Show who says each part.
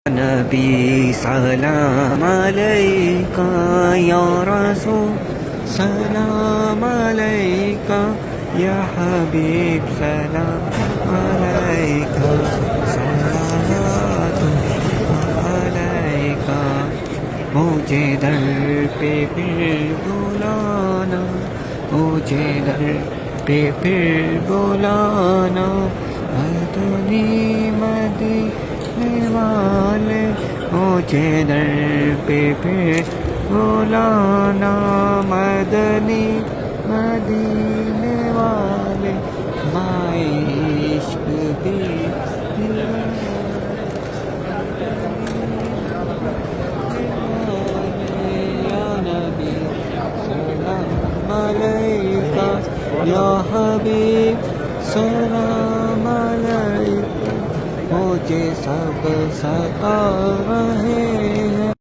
Speaker 1: نبی سلام علیکہ یا رسول سلام علیکہ یا حبیب سلام علیکہ صلوات علیکہ مجھے در پہ پھر بلانا مجھے در پہ پھر بلانا مدنی مدینے والے مجھے در پہ پھر بلانا مدنی مدینے والے مائے عشق بھی یا نبی سلام علیکہ یا حبیب سلام علیکہ مجھے سب ستارہ